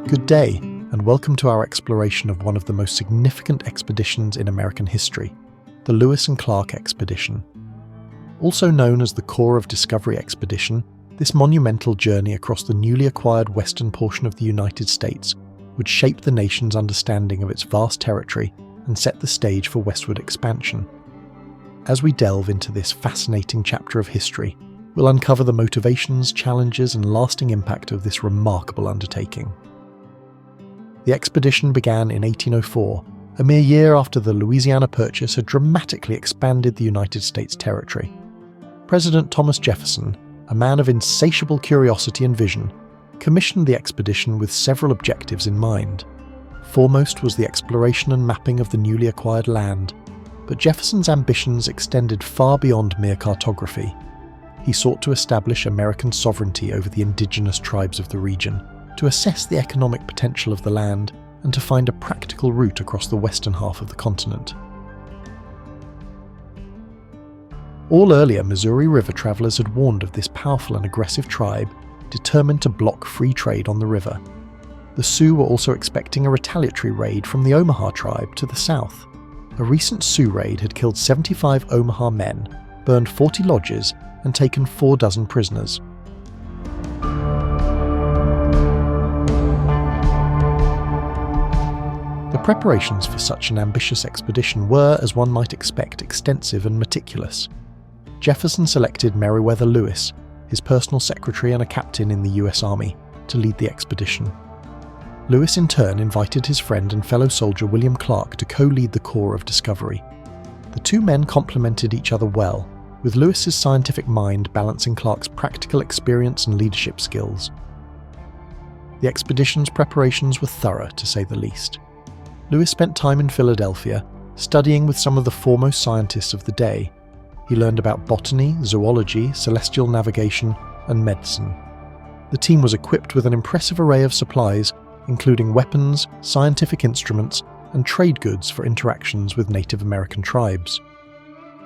Good day, and welcome to our exploration of one of the most significant expeditions in American history, the Lewis and Clark expedition. Also known as the Corps of Discovery expedition, this monumental journey across the newly acquired western portion of the United States would shape the nation's understanding of its vast territory and set the stage for westward expansion. As we delve into this fascinating chapter of history, we'll uncover the motivations, challenges, and lasting impact of this remarkable undertaking. The expedition began in 1804, a mere year after the Louisiana Purchase had dramatically expanded the United States territory. President Thomas Jefferson, a man of insatiable curiosity and vision, commissioned the expedition with several objectives in mind. Foremost was the exploration and mapping of the newly acquired land, but Jefferson's ambitions extended far beyond mere cartography. He sought to establish American sovereignty over the indigenous tribes of the region, to assess the economic potential of the land, and to find a practical route across the western half of the continent. All earlier Missouri River travelers had warned of this powerful and aggressive tribe, determined to block free trade on the river. The Sioux were also expecting a retaliatory raid from the Omaha tribe to the south. A recent Sioux raid had killed 75 Omaha men, burned 40 lodges, and taken 4 prisoners. The preparations for such an ambitious expedition were, as one might expect, extensive and meticulous. Jefferson selected Meriwether Lewis, his personal secretary and a captain in the US Army, to lead the expedition. Lewis in turn invited his friend and fellow soldier William Clark to co-lead the Corps of Discovery. The two men complemented each other well, with Lewis's scientific mind balancing Clark's practical experience and leadership skills. The expedition's preparations were thorough, to say the least. Lewis spent time in Philadelphia, studying with some of the foremost scientists of the day. He learned about botany, zoology, celestial navigation, and medicine. The team was equipped with an impressive array of supplies, including weapons, scientific instruments, and trade goods for interactions with Native American tribes.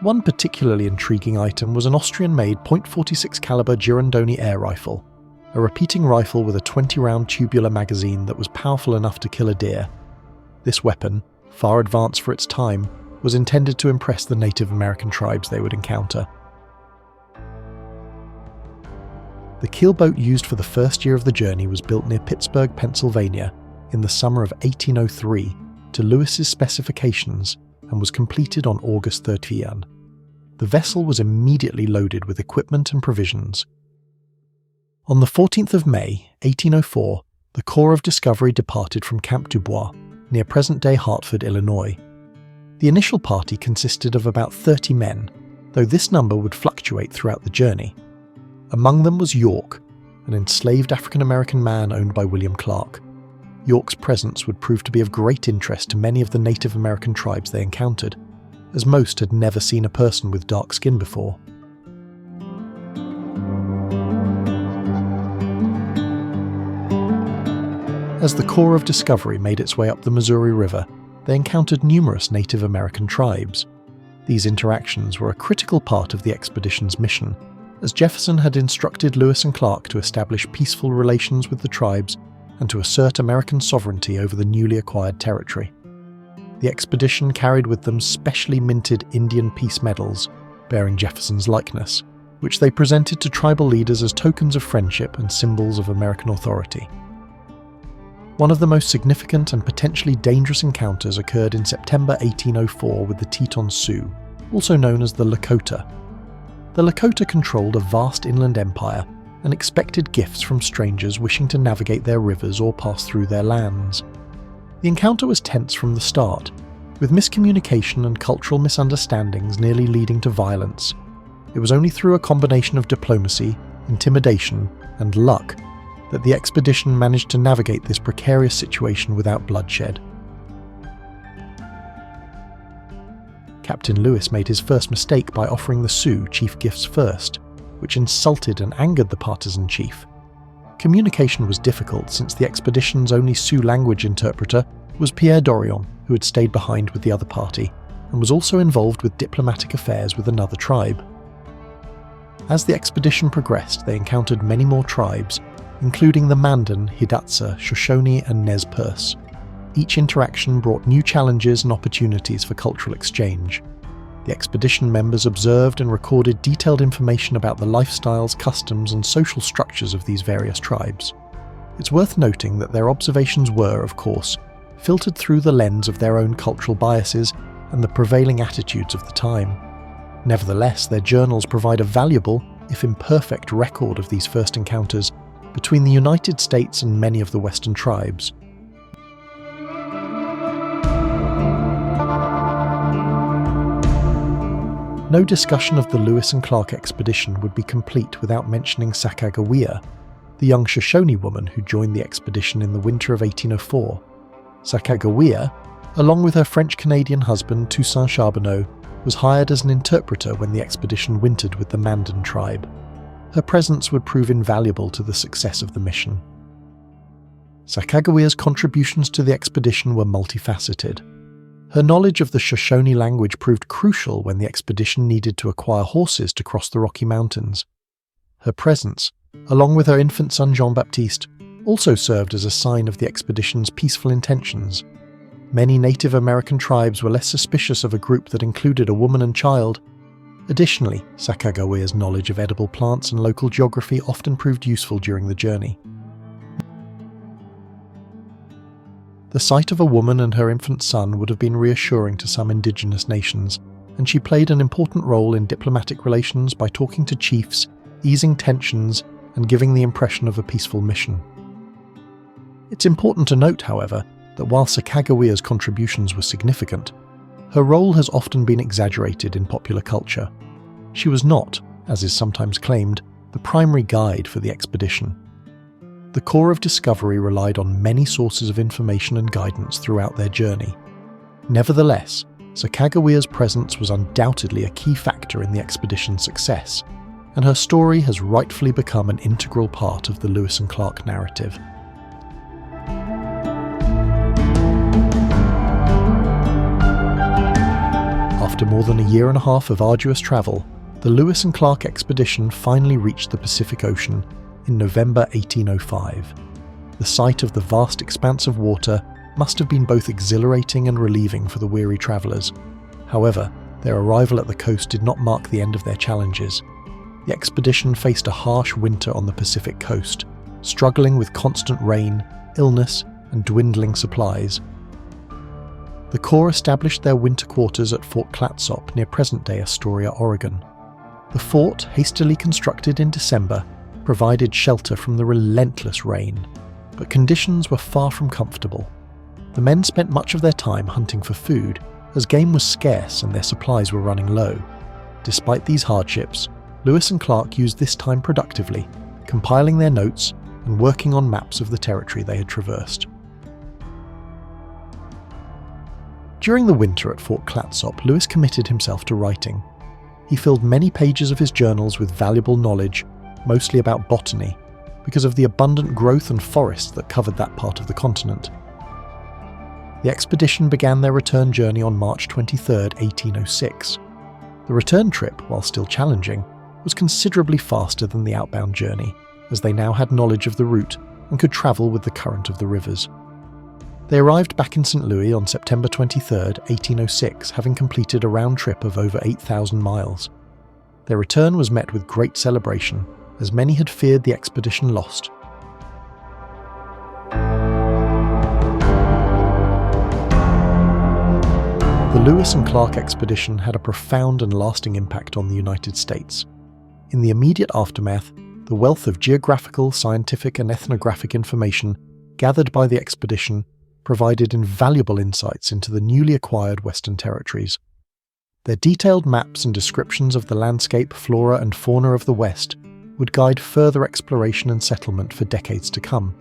One particularly intriguing item was an Austrian-made .46 caliber Girondoni air rifle, a repeating rifle with a 20-round tubular magazine that was powerful enough to kill a deer. This weapon, far advanced for its time, was intended to impress the Native American tribes they would encounter. The keelboat used for the first year of the journey was built near Pittsburgh, Pennsylvania, in the summer of 1803 to Lewis's specifications and was completed on August 30th. The vessel was immediately loaded with equipment and provisions. On the 14th of May, 1804, the Corps of Discovery departed from Camp Dubois, near present-day Hartford, Illinois. The initial party consisted of about 30 men, though this number would fluctuate throughout the journey. Among them was York, an enslaved African-American man owned by William Clark. York's presence would prove to be of great interest to many of the Native American tribes they encountered, as most had never seen a person with dark skin before. As the Corps of Discovery made its way up the Missouri River, they encountered numerous Native American tribes. These interactions were a critical part of the expedition's mission, as Jefferson had instructed Lewis and Clark to establish peaceful relations with the tribes and to assert American sovereignty over the newly acquired territory. The expedition carried with them specially minted Indian peace medals bearing Jefferson's likeness, which they presented to tribal leaders as tokens of friendship and symbols of American authority. One of the most significant and potentially dangerous encounters occurred in September 1804 with the Teton Sioux, also known as the Lakota. The Lakota controlled a vast inland empire and expected gifts from strangers wishing to navigate their rivers or pass through their lands. The encounter was tense from the start, with miscommunication and cultural misunderstandings nearly leading to violence. It was only through a combination of diplomacy, intimidation, and luck that the expedition managed to navigate this precarious situation without bloodshed. Captain Lewis made his first mistake by offering the Sioux chief gifts first, which insulted and angered the partisan chief. Communication was difficult since the expedition's only Sioux language interpreter was Pierre Dorion, who had stayed behind with the other party, and was also involved with diplomatic affairs with another tribe. As the expedition progressed, they encountered many more tribes, including the Mandan, Hidatsa, Shoshone and Nez Perce. Each interaction brought new challenges and opportunities for cultural exchange. The expedition members observed and recorded detailed information about the lifestyles, customs and social structures of these various tribes. It's worth noting that their observations were, of course, filtered through the lens of their own cultural biases and the prevailing attitudes of the time. Nevertheless, their journals provide a valuable, if imperfect, record of these first encounters between the United States and many of the Western tribes. No discussion of the Lewis and Clark expedition would be complete without mentioning Sacagawea, the young Shoshone woman who joined the expedition in the winter of 1804. Sacagawea, along with her French-Canadian husband Toussaint Charbonneau, was hired as an interpreter when the expedition wintered with the Mandan tribe. Her presence would prove invaluable to the success of the mission. Sacagawea's contributions to the expedition were multifaceted. Her knowledge of the Shoshone language proved crucial when the expedition needed to acquire horses to cross the Rocky Mountains. Her presence, along with her infant son Jean-Baptiste, also served as a sign of the expedition's peaceful intentions. Many Native American tribes were less suspicious of a group that included a woman and child. Additionally, Sacagawea's knowledge of edible plants and local geography often proved useful during the journey. The sight of a woman and her infant son would have been reassuring to some indigenous nations, and she played an important role in diplomatic relations by talking to chiefs, easing tensions, and giving the impression of a peaceful mission. It's important to note, however, that while Sacagawea's contributions were significant, her role has often been exaggerated in popular culture. She was not, as is sometimes claimed, the primary guide for the expedition. The Corps of Discovery relied on many sources of information and guidance throughout their journey. Nevertheless, Sacagawea's presence was undoubtedly a key factor in the expedition's success, and her story has rightfully become an integral part of the Lewis and Clark narrative. After more than a year and a half of arduous travel, the Lewis and Clark expedition finally reached the Pacific Ocean in November 1805. The sight of the vast expanse of water must have been both exhilarating and relieving for the weary travellers. However, their arrival at the coast did not mark the end of their challenges. The expedition faced a harsh winter on the Pacific coast, struggling with constant rain, illness, and dwindling supplies. The Corps established their winter quarters at Fort Clatsop near present-day Astoria, Oregon. The fort, hastily constructed in December, provided shelter from the relentless rain, but conditions were far from comfortable. The men spent much of their time hunting for food, as game was scarce and their supplies were running low. Despite these hardships, Lewis and Clark used this time productively, compiling their notes and working on maps of the territory they had traversed. During the winter at Fort Clatsop, Lewis committed himself to writing. He filled many pages of his journals with valuable knowledge, mostly about botany, because of the abundant growth and forests that covered that part of the continent. The expedition began their return journey on March 23, 1806. The return trip, while still challenging, was considerably faster than the outbound journey, as they now had knowledge of the route and could travel with the current of the rivers. They arrived back in St. Louis on September 23, 1806, having completed a round trip of over 8,000 miles. Their return was met with great celebration, as many had feared the expedition lost. The Lewis and Clark expedition had a profound and lasting impact on the United States. In the immediate aftermath, the wealth of geographical, scientific, and ethnographic information gathered by the expedition provided invaluable insights into the newly acquired Western territories. Their detailed maps and descriptions of the landscape, flora, and fauna of the West would guide further exploration and settlement for decades to come.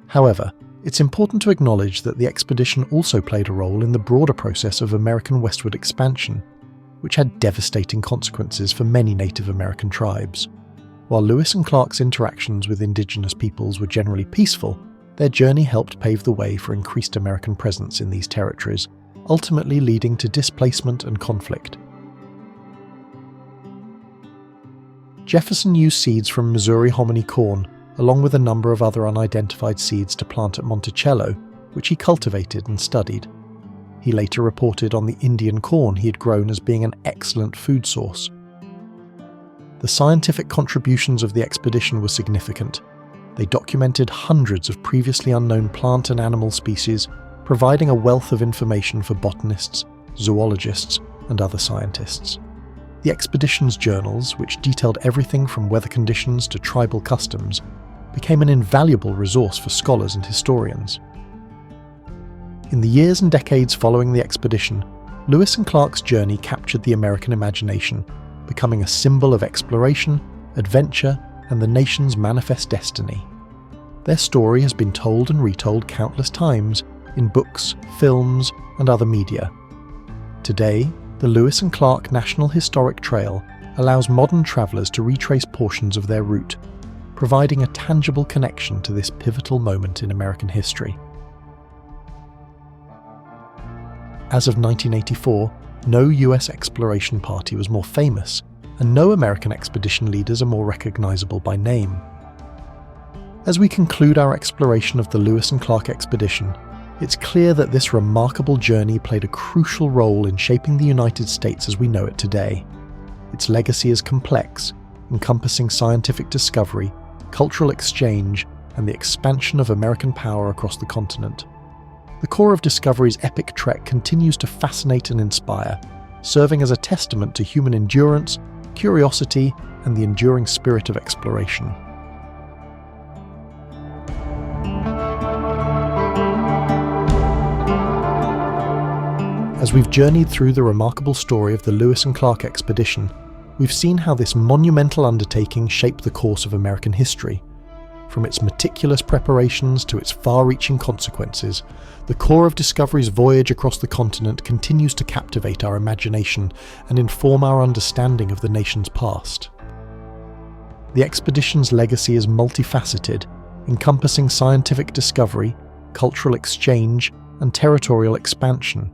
However, it's important to acknowledge that the expedition also played a role in the broader process of American westward expansion, which had devastating consequences for many Native American tribes. While Lewis and Clark's interactions with indigenous peoples were generally peaceful, their journey helped pave the way for increased American presence in these territories, ultimately leading to displacement and conflict. Jefferson used seeds from Missouri hominy corn, along with a number of other unidentified seeds to plant at Monticello, which he cultivated and studied. He later reported on the Indian corn he had grown as being an excellent food source. The scientific contributions of the expedition were significant. They documented hundreds of previously unknown plant and animal species, providing a wealth of information for botanists, zoologists, and other scientists. The expedition's journals, which detailed everything from weather conditions to tribal customs, became an invaluable resource for scholars and historians. In the years and decades following the expedition, Lewis and Clark's journey captured the American imagination, becoming a symbol of exploration, adventure, and the nation's manifest destiny. Their story has been told and retold countless times in books, films, and other media. Today, the Lewis and Clark National Historic Trail allows modern travellers to retrace portions of their route, providing a tangible connection to this pivotal moment in American history. As of 1984, no US exploration party was more famous, and no American expedition leaders are more recognisable by name. As we conclude our exploration of the Lewis and Clark expedition, it's clear that this remarkable journey played a crucial role in shaping the United States as we know it today. Its legacy is complex, encompassing scientific discovery, cultural exchange, and the expansion of American power across the continent. The core of Discovery's epic trek continues to fascinate and inspire, serving as a testament to human endurance, curiosity, and the enduring spirit of exploration. As we've journeyed through the remarkable story of the Lewis and Clark expedition, we've seen how this monumental undertaking shaped the course of American history. From its meticulous preparations to its far-reaching consequences, the core of Discovery's voyage across the continent continues to captivate our imagination and inform our understanding of the nation's past. The expedition's legacy is multifaceted, encompassing scientific discovery, cultural exchange, and territorial expansion.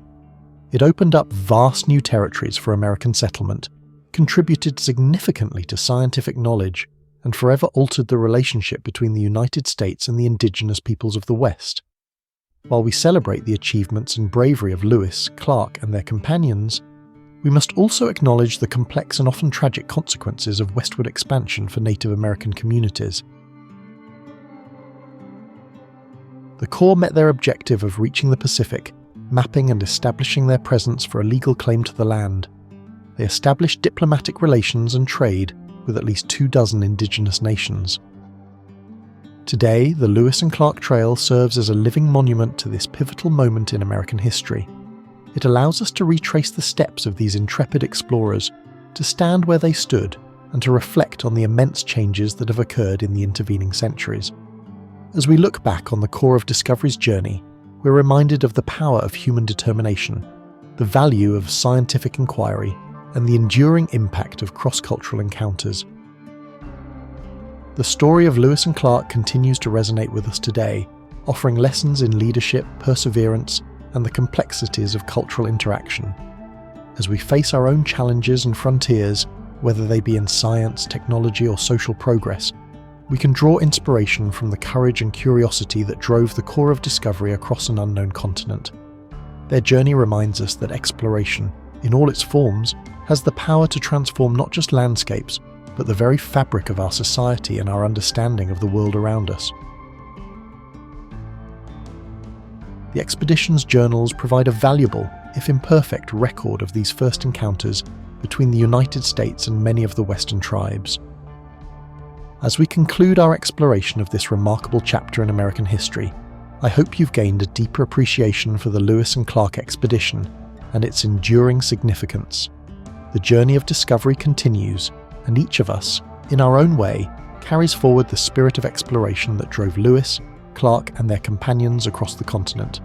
It opened up vast new territories for American settlement, contributed significantly to scientific knowledge, and forever altered the relationship between the United States and the indigenous peoples of the West. While we celebrate the achievements and bravery of Lewis, Clark, and their companions, we must also acknowledge the complex and often tragic consequences of westward expansion for Native American communities. The Corps met their objective of reaching the Pacific, mapping and establishing their presence for a legal claim to the land. They established diplomatic relations and trade with at least 24 indigenous nations. Today, the Lewis and Clark Trail serves as a living monument to this pivotal moment in American history. It allows us to retrace the steps of these intrepid explorers, to stand where they stood, and to reflect on the immense changes that have occurred in the intervening centuries. As we look back on the core of Discovery's journey, we're reminded of the power of human determination, the value of scientific inquiry, and the enduring impact of cross-cultural encounters. The story of Lewis and Clark continues to resonate with us today, offering lessons in leadership, perseverance, and the complexities of cultural interaction. As we face our own challenges and frontiers, whether they be in science, technology, or social progress, we can draw inspiration from the courage and curiosity that drove the core of Discovery across an unknown continent. Their journey reminds us that exploration, in all its forms, has the power to transform not just landscapes, but the very fabric of our society and our understanding of the world around us. The expedition's journals provide a valuable, if imperfect, record of these first encounters between the United States and many of the Western tribes. As we conclude our exploration of this remarkable chapter in American history, I hope you've gained a deeper appreciation for the Lewis and Clark expedition and its enduring significance. The journey of discovery continues, and each of us, in our own way, carries forward the spirit of exploration that drove Lewis, Clark, and their companions across the continent.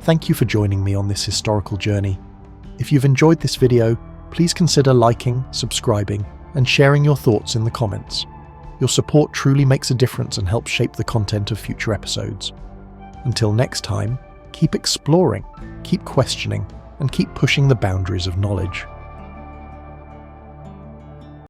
Thank you for joining me on this historical journey. If you've enjoyed this video, please consider liking, subscribing, and sharing your thoughts in the comments. Your support truly makes a difference and helps shape the content of future episodes. Until next time, keep exploring, keep questioning, and keep pushing the boundaries of knowledge.